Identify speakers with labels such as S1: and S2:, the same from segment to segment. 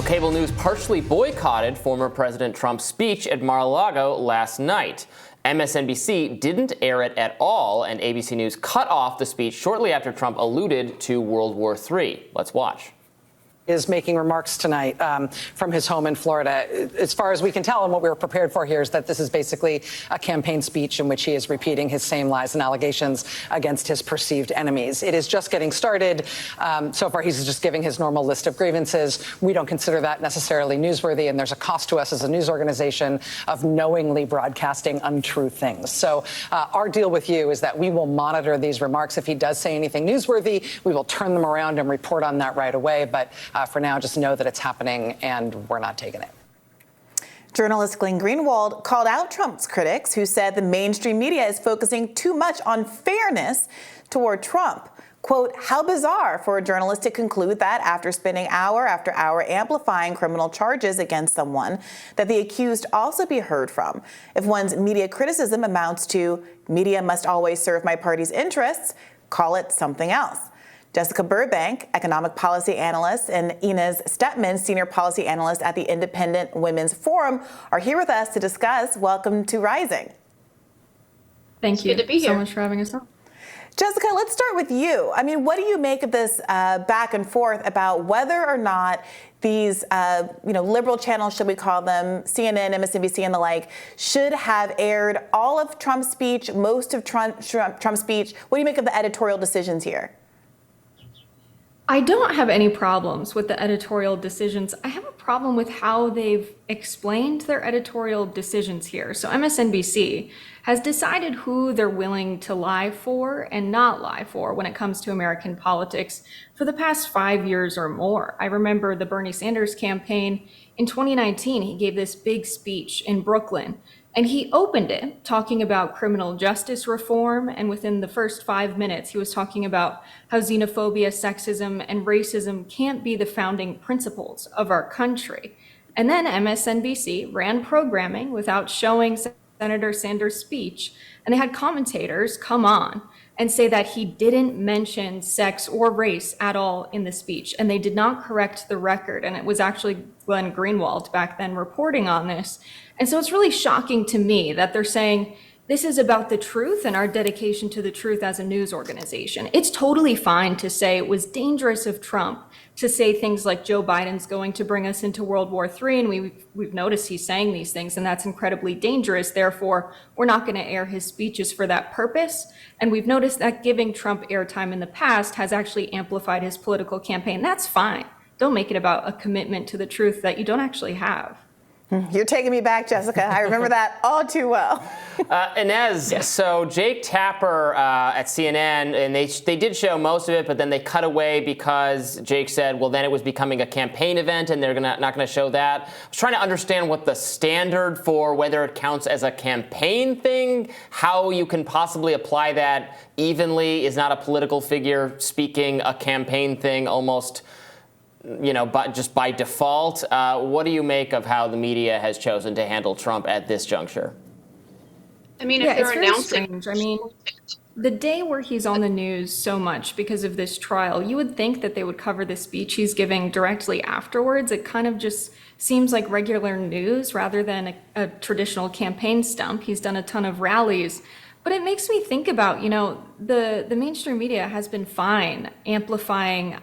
S1: Well, cable news partially boycotted former President Trump's speech at Mar-a-Lago last night. MSNBC didn't air it at all, and ABC News cut off the speech shortly after Trump alluded to World War III. Let's watch.
S2: Is making remarks tonight from his home in Florida. As far as we can tell, and what we were prepared for here is that this is basically a campaign speech in which he is repeating his same lies and allegations against his perceived enemies. It is just getting started. So far, he's just giving his normal list of grievances. We don't consider that necessarily newsworthy, and there's a cost to us as a news organization of knowingly broadcasting untrue things. So our deal with you is that we will monitor these remarks. If he does say anything newsworthy, we will turn them around and report on that right away. But for now, just know that it's happening and we're not taking it.
S3: Journalist Glenn Greenwald called out Trump's critics who said the mainstream media is focusing too much on fairness toward Trump. Quote, how bizarre for a journalist to conclude that after spending hour after hour amplifying criminal charges against someone, that the accused also be heard from. If one's media criticism amounts to media must always serve my party's interests, call it something else. Jessica Burbank, economic policy analyst, and Inez Stepman, senior policy analyst at the Independent Women's Forum, are here with us to discuss. Welcome to Rising.
S4: Thank you
S5: Good to be here.
S4: so much for having us on.
S3: Jessica, let's start with you. I mean, what do you make of this back and forth about whether or not these, liberal channels, should we call them, CNN, MSNBC, and the like, should have aired all of Trump's speech, most of Trump's speech? What do you make of the editorial decisions here?
S4: I don't have any problems with the editorial decisions. I have a problem with how they've explained their editorial decisions here. So MSNBC has decided who they're willing to lie for and not lie for when it comes to American politics for the past 5 years or more. I remember the Bernie Sanders campaign in 2019. He gave this big speech in Brooklyn, and he opened it talking about criminal justice reform. And within the first 5 minutes, he was talking about how xenophobia, sexism, and racism can't be the founding principles of our country. And then MSNBC ran programming without showing Senator Sanders' speech. And they had commentators come on and say that he didn't mention sex or race at all in the speech. And they did not correct the record. And it was actually Glenn Greenwald back then reporting on this. And so it's really shocking to me that they're saying this is about the truth and our dedication to the truth as a news organization. It's totally fine to say it was dangerous of Trump to say things like Joe Biden's going to bring us into World War III, and we've noticed he's saying these things, and that's incredibly dangerous. Therefore, we're not going to air his speeches for that purpose. And we've noticed that giving Trump airtime in the past has actually amplified his political campaign. That's fine. Don't make it about a commitment to the truth that you don't actually have.
S3: You're taking me back, Jessica. I remember that all too well.
S1: Inez, yeah. So Jake Tapper at CNN, and they did show most of it, but then they cut away because Jake said, well, then it was becoming a campaign event, and they're not going to show that. I was trying to understand what the standard for whether it counts as a campaign thing, how you can possibly apply that evenly. Is not a political figure speaking a campaign thing almost, but just by default? What do you make of how the media has chosen to handle Trump at this juncture?
S5: I mean, if they're announcing,
S4: strange. I mean, the day where he's on the news so much because of this trial, you would think that they would cover the speech he's giving directly afterwards. It kind of just seems like regular news rather than a traditional campaign stump. He's done a ton of rallies. But it makes me think about, the mainstream media has been fine amplifying,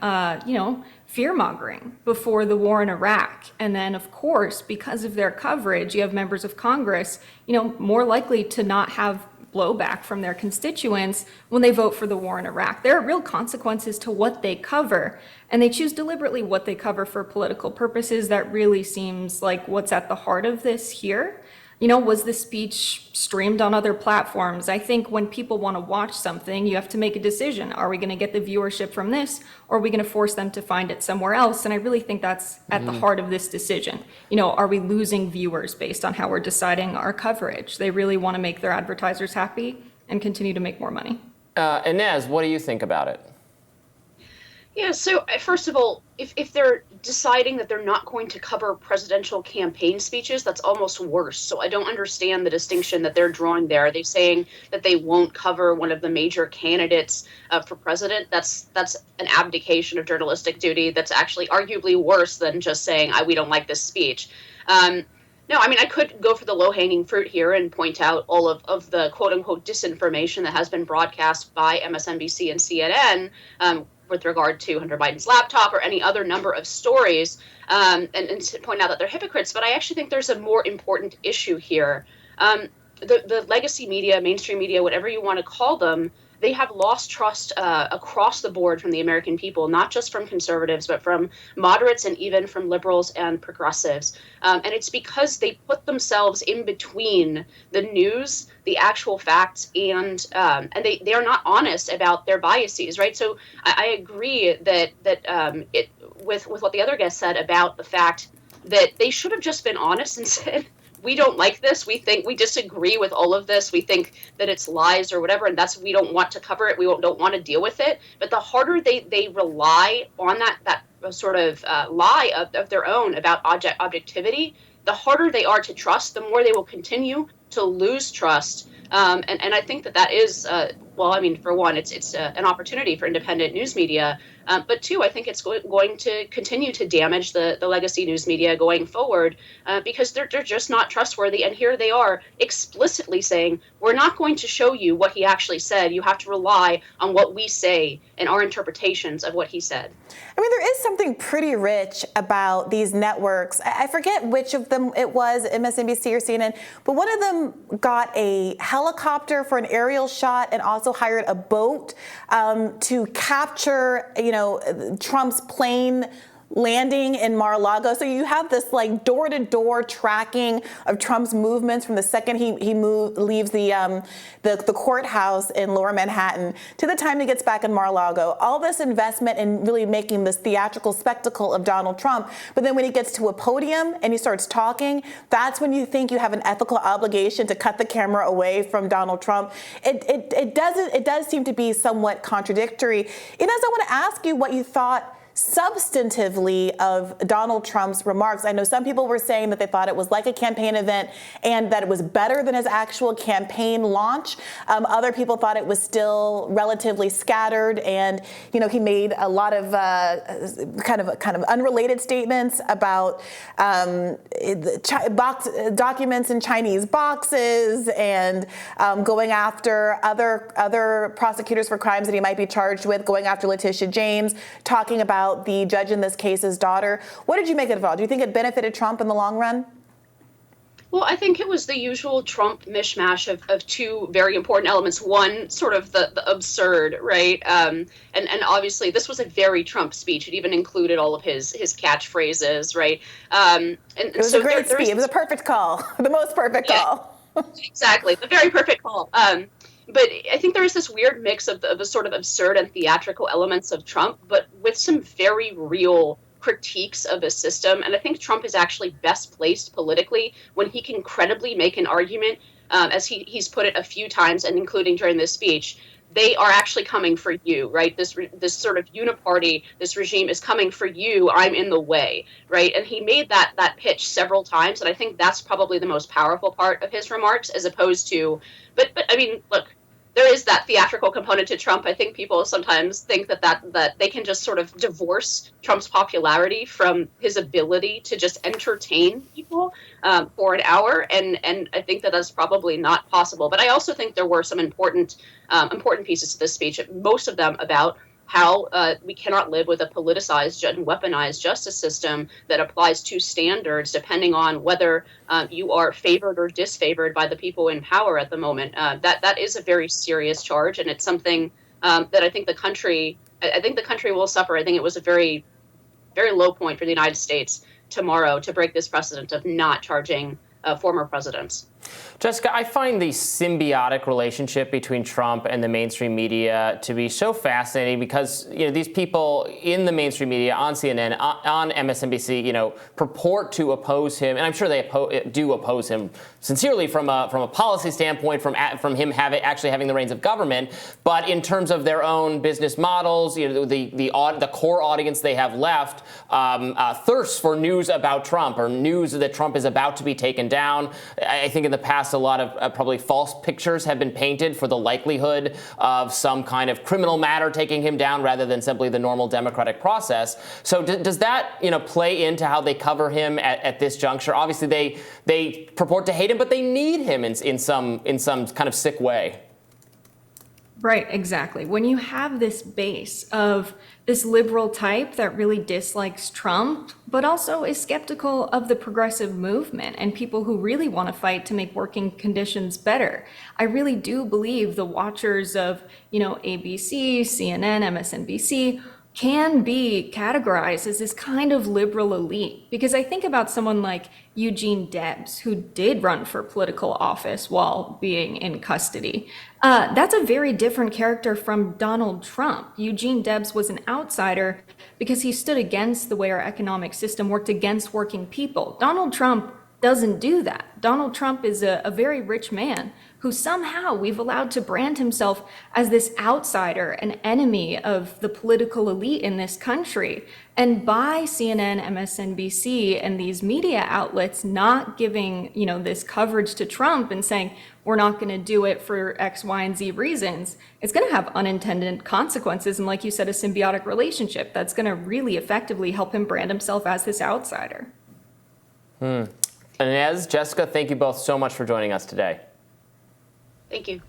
S4: fear-mongering before the war in Iraq. And then, of course, because of their coverage, you have members of Congress, more likely to not have blowback from their constituents when they vote for the war in Iraq. There are real consequences to what they cover, and they choose deliberately what they cover for political purposes. That really seems like what's at the heart of this here. Was the speech streamed on other platforms? I think when people want to watch something, you have to make a decision. Are we going to get the viewership from this, or are we going to force them to find it somewhere else? And I really think that's at the heart of this decision. Are we losing viewers based on how we're deciding our coverage? They really want to make their advertisers happy and continue to make more money.
S1: Inez, what do you think about it?
S5: Yeah, so first of all, if they're deciding that they're not going to cover presidential campaign speeches, that's almost worse. So I don't understand the distinction that they're drawing there. Are they saying that they won't cover one of the major candidates for president? That's an abdication of journalistic duty. That's actually arguably worse than just saying, we don't like this speech. No, I mean, I could go for the low-hanging fruit here and point out all of the quote-unquote disinformation that has been broadcast by MSNBC and CNN with regard to Hunter Biden's laptop or any other number of stories, and to point out that they're hypocrites. But I actually think there's a more important issue here. The legacy media, mainstream media, whatever you want to call them, they have lost trust across the board from the American people, not just from conservatives, but from moderates and even from liberals and progressives. And it's because they put themselves in between the news, the actual facts, and they are not honest about their biases, right? So I agree that with what the other guest said about the fact that they should have just been honest and said, we don't like this. We disagree with all of this. We think that it's lies or whatever, and we don't want to cover it. We don't want to deal with it. But the harder they rely on that sort of lie of their own about objectivity, the harder they are to trust, the more they will continue to lose trust. And I think that is, well, I mean, for one, it's an opportunity for independent news media. But two, I think it's going to continue to damage the legacy news media going forward because they're just not trustworthy. And here they are explicitly saying, we're not going to show you what he actually said. You have to rely on what we say and our interpretations of what he said.
S3: I mean, there is something pretty rich about these networks. I forget which of them it was, MSNBC or CNN, but one of them got a helicopter for an aerial shot and also hired a boat to capture, Trump's plane landing in Mar-a-Lago. So you have this like door-to-door tracking of Trump's movements from the second he leaves the courthouse in Lower Manhattan to the time he gets back in Mar-a-Lago. All this investment in really making this theatrical spectacle of Donald Trump. But then when he gets to a podium and he starts talking, that's when you think you have an ethical obligation to cut the camera away from Donald Trump. It does seem to be somewhat contradictory. Inez, I want to ask you what you thought substantively of Donald Trump's remarks. I know some people were saying that they thought it was like a campaign event and that it was better than his actual campaign launch. Other people thought it was still relatively scattered, and he made a lot of kind of unrelated statements about documents in Chinese boxes and going after other prosecutors for crimes that he might be charged with, going after Letitia James, talking about the judge in this case's daughter. What did you make of it all? Do you think it benefited Trump in the long run?
S5: Well, I think it was the usual Trump mishmash of two very important elements. One, sort of the absurd, right? And obviously this was a very Trump speech. It even included all of his catchphrases, right? And
S3: it was
S5: so
S3: a great speech. It was a perfect call, the most perfect call.
S5: Exactly, the very perfect call. But I think there is this weird mix of the sort of absurd and theatrical elements of Trump, but with some very real critiques of a system. And I think Trump is actually best placed politically when he can credibly make an argument, as he's put it a few times, and including during this speech. They are actually coming for you, right? This sort of uniparty, this regime is coming for you. I'm in the way, right? And he made that pitch several times, and I think that's probably the most powerful part of his remarks, as opposed to, but I mean, look, there is that theatrical component to Trump. I think people sometimes think that they can just sort of divorce Trump's popularity from his ability to just entertain people for an hour, and I think that's probably not possible. But I also think there were some important pieces to this speech, most of them about how we cannot live with a politicized and weaponized justice system that applies two standards depending on whether you are favored or disfavored by the people in power at the moment. That is a very serious charge, and it's something that I think the country will suffer. I think it was a very, very low point for the United States tomorrow to break this precedent of not charging former presidents.
S1: Jessica, I find the symbiotic relationship between Trump and the mainstream media to be so fascinating because, these people in the mainstream media, on CNN, on MSNBC, purport to oppose him, and I'm sure they do oppose him sincerely from a policy standpoint, from him actually having the reins of government. But in terms of their own business models, the core audience they have left thirsts for news about Trump or news that Trump is about to be taken down. I think in the past, a lot of probably false pictures have been painted for the likelihood of some kind of criminal matter taking him down rather than simply the normal democratic process. So does that, play into how they cover him at this juncture? Obviously, they purport to hate him, but they need him in some kind of sick way.
S4: Right, exactly. When you have this base of this liberal type that really dislikes Trump, but also is skeptical of the progressive movement and people who really want to fight to make working conditions better, I really do believe the watchers of, ABC, CNN, MSNBC can be categorized as this kind of liberal elite. Because I think about someone like Eugene Debs, who did run for political office while being in custody. That's a very different character from Donald Trump. Eugene Debs was an outsider because he stood against the way our economic system worked against working people. Donald Trump doesn't do that. Donald Trump is a very rich man who somehow we've allowed to brand himself as this outsider, an enemy of the political elite in this country. And by CNN, MSNBC, and these media outlets not giving, this coverage to Trump and saying, we're not going to do it for X, Y, and Z reasons, it's going to have unintended consequences. And like you said, a symbiotic relationship that's going to really effectively help him brand himself as this outsider.
S1: Inez, Jessica, thank you both so much for joining us today.
S5: Thank you.